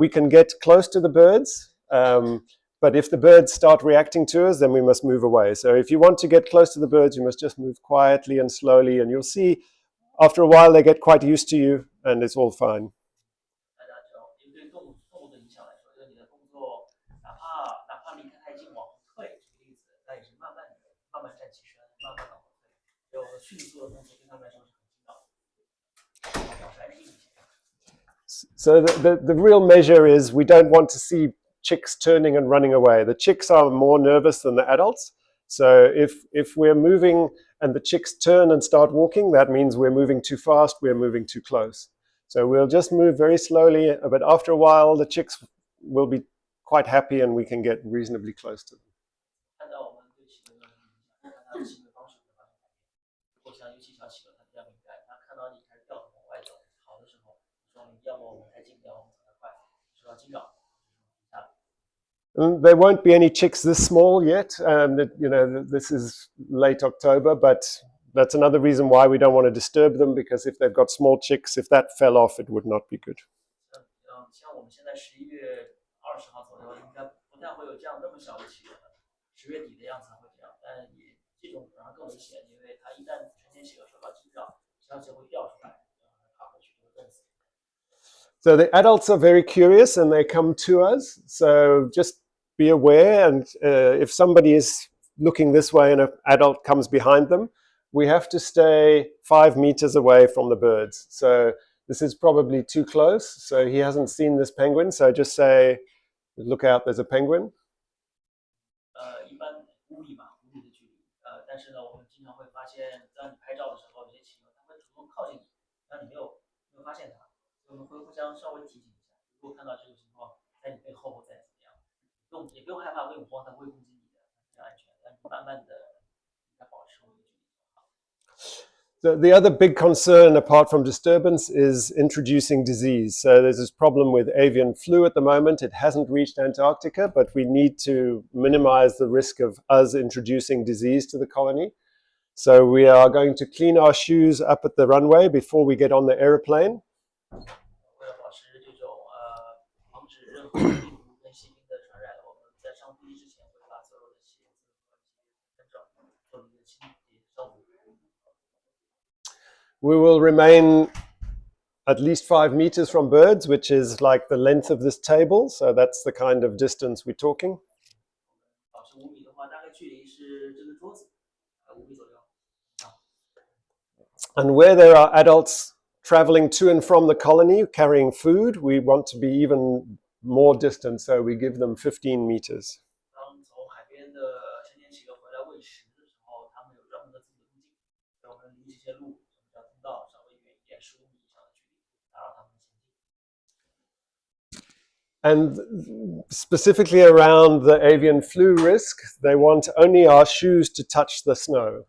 we can get close to the birds, but if the birds start reacting to us, then we must move away. So if you want to get close to the birds, you must just move quietly and slowly, and you'll see after a while they get quite used to you, and it's all fine. So the real measure is we don't want to see chicks turning and running away. The chicks are more nervous than the adults. So if we're moving and the chicks turn and start walking, that means we're moving too fast, we're moving too close. So we'll just move very slowly, but after a while the chicks will be quite happy and we can get reasonably close to them. There won't be any chicks this small yet. This is late October, but that's another reason why we don't want to disturb them, because if they've got small chicks, if that fell off, it would not be good. So the adults are very curious and they come to us. So just be aware, and if somebody is looking this way and an adult comes behind them, we have to stay 5 meters away from the birds. So this is probably too close. So he hasn't seen this penguin. So just say, look out, there's a penguin. The other big concern, apart from disturbance, is introducing disease. So there's this problem with avian flu at the moment. It hasn't reached Antarctica, but we need to minimize the risk of us introducing disease to the colony. So we are going to clean our shoes up at the runway before we get on the airplane. We will remain at least 5 meters from birds, which is like the length of this table. So that's the kind of distance we're talking. And where there are adults traveling to and from the colony carrying food, we want to be even more distant. So we give them 15 meters. And specifically around the avian flu risk, they want only our shoes to touch the snow.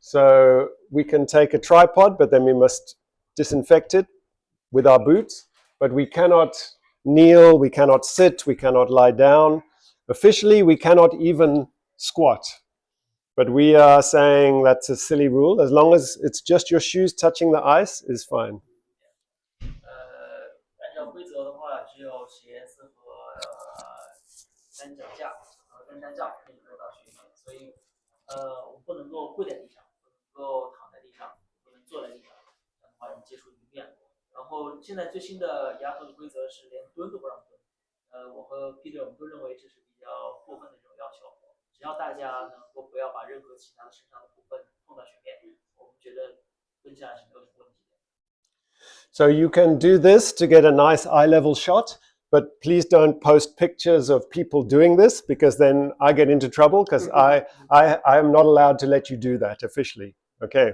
So we can take a tripod, but then we must disinfect it with our boots. But we cannot kneel, we cannot sit, we cannot lie down. Officially, we cannot even squat. But we are saying that's a silly rule. As long as it's just your shoes touching the ice is fine. So you can do this to get a nice eye-level shot, but please don't post pictures of people doing this, because then I get into trouble, because I am not allowed to let you do that officially. Okay.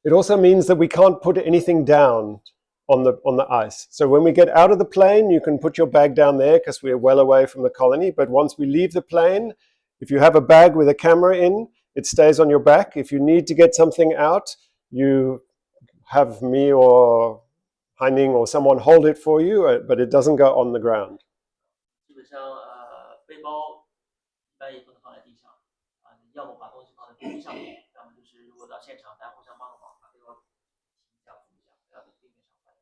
It also means that we can't put anything down on the ice. So when we get out of the plane, you can put your bag down there because we're well away from the colony. But once we leave the plane, if you have a bag with a camera in, it stays on your back. If you need to get something out, you have me or Haining or someone hold it for you, but it doesn't go on the ground. 般也不能放在地上啊，你要么把东西放在飞机上面，要么就是如果到现场大家互相帮个忙，把这个停一下、扶一下，不要在地面上翻。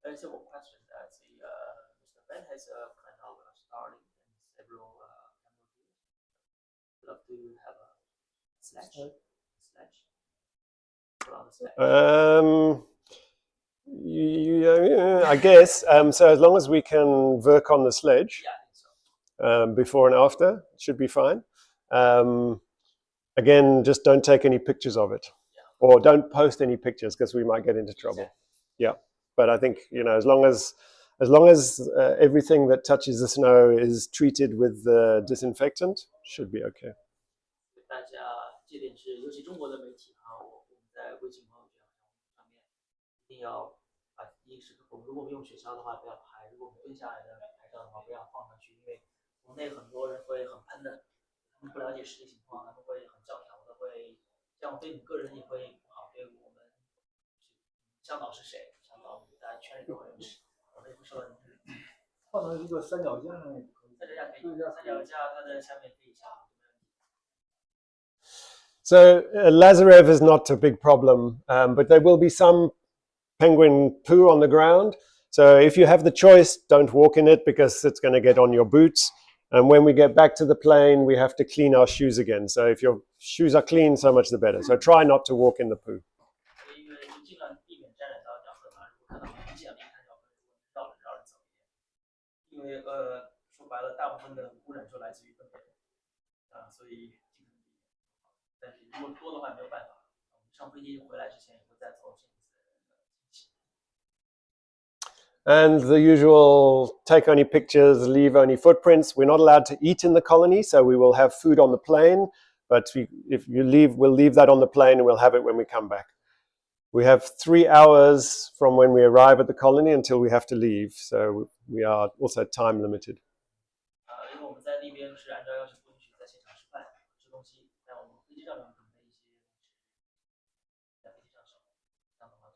There's a question that Mr. Ben has kind of starting and several camera views. Love to have a sledge. Put on the sledge. I guess. So as long as we can work on the sledge Yeah, I think so. before and after, it should be fine. Again, just don't take any pictures of it, or don't post any pictures because we might get into trouble. Yeah, but I think as long as everything that touches the snow is treated with the disinfectant, should be okay. 大家这点是，尤其中国的媒体啊，我们在微信朋友圈上面一定要把第一时刻，如果我们用雪橇的话，不要拍；如果我们蹲下来的拍照的话，不要放上去，因为国内很多人会很喷的，他们不了解实际情况，他们会很教条的，会这样对你个人也会不好，对我们向导是谁，向导大家圈里都会认识，我们也不受到影响。放在这个三脚架上也可以。三脚架可以，三脚架它的下面可以下。So Lazarev is not a big problem, but there will be some penguin poo on the ground. So if you have the choice, don't walk in it because it's going to get on your boots. And when we get back to the plane, we have to clean our shoes again. So if your shoes are clean, so much the better. So try not to walk in the poo. 因为尽量避免沾染到脚跟嘛，如果看到很明显离开脚跟，绕着走一点。因为说白了，大部分的污染就来自于粪便啊，所以尽可能避免。但是如果多的话没有办法，我们上飞机回来之前也会再做这样子的清洗。And the usual take only pictures, leave only footprints. We're not allowed to eat in the colony, so we will have food on the plane. But if you leave, we'll leave that on the plane and we'll have it when we come back. We have 3 hours from when we arrive at the colony until we have to leave, so we are also time limited. 因为我们在那边是按照要求不允许在现场吃饭、吃东西，但我们飞机上面准备一些在飞机上吃，这样的话。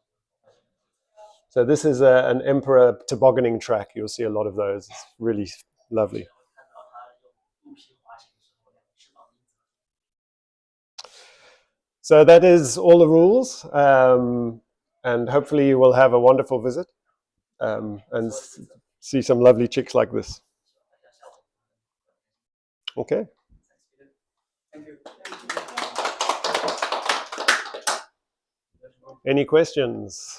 So this is an emperor tobogganing track. You'll see a lot of those. It's really lovely. So that is all the rules, and hopefully you will have a wonderful visit and see some lovely chicks like this. Okay. Thank you. Any questions?